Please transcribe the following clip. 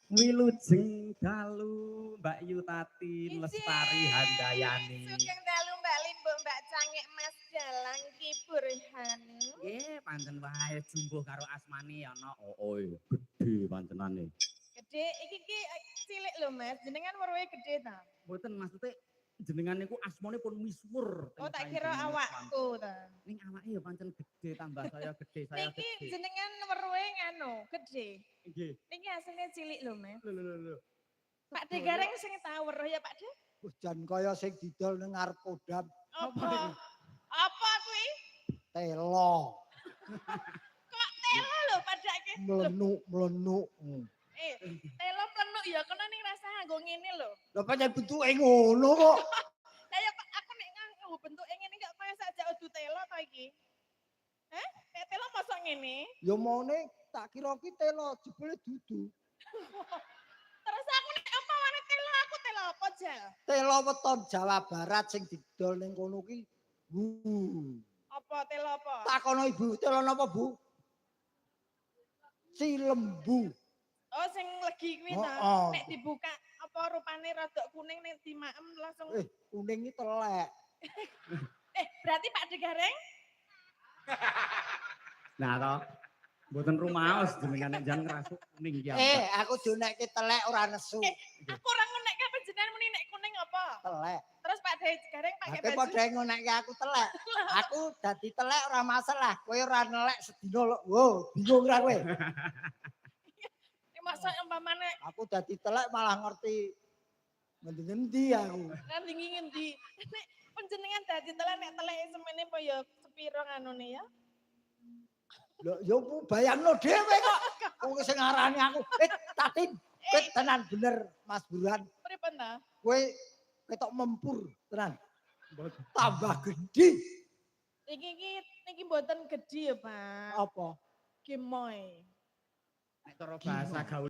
Wilujeng dalu Mbak Yutati Lestari Handayani. Sugeng dalu Mbak Limbo Mbak Cangik Mas Dalang Ki Burhan. Nggih, pancen wae jumbuh karo asmane ana gede pancenane. Gede iki cilik lho Mas, jenengan weruhe gede ta? Mboten maksudnya jenengan niku asmane pun misuwur. Oh tak kira awakku ta. Ning awake ya pancen gede tambah saya gede, saya Niki gede. jenengan weruhe nganu, gede. Nggih. Niki asline cilik lho Mas. Lho. Pak De Gareng sing tau weruh ya Pak De? Wis jan kaya sing didol ning ngarep kodam. Apa? Apa kuwi? Telo. Kok telo lho padake? Mlenuk. Telo plenuk ya kena ning rasa nganggo ngene lho. Lah pancen bentuke ngono kok. Lah ya aku nek nganggo bentuke ngene kok kaya sajak udu telo ta iki? Heh? Nek telo mosok ngene? Ya mone tak kira ki telo jebule dudu. Terus aku nek apa wane telo aku telo apa jal? Telo weton Jawa Barat sing didol ning kono ki. Apa telo apa? Takono Ibu, telo napa Bu? Si lembu. Oh sing legi kuwi ta. Oh. Nek dibuka apa rupane rada kuning nek dimaem langsung. Kuning iki telek. Berarti Pak De Gareng? Nah toh mboten rumaos jenengan nek jan ngrasuk kuning iki. Aku jonekke telek ora nesu. Aku ora ngonekke panjenengan muni nek kuning apa? Telek. Terus Pak De Gareng pakai baju. Aku padha ngonekke aku telek. Aku dadi telek ora masalah. Kowe ora nelek sedina lho. Wo, bingung ra kowe? Masa umpamane aku dadi telek malah ngerti ngendi-ngendi aku. Ngendi. Nek panjenengan dadi telek nek teleke semene apa ya sepiro nganune ya? Lho yo bayangno dhewe kok. Wong sing ngarani aku. Tatin, kowe tenan bener Mas Burhan. Pripun ta? Kowe ketok mempur tenan. Tambah gede. Iki mboten gede ya, Pak. Apa? Gemoy. Nek cara bahasa gaul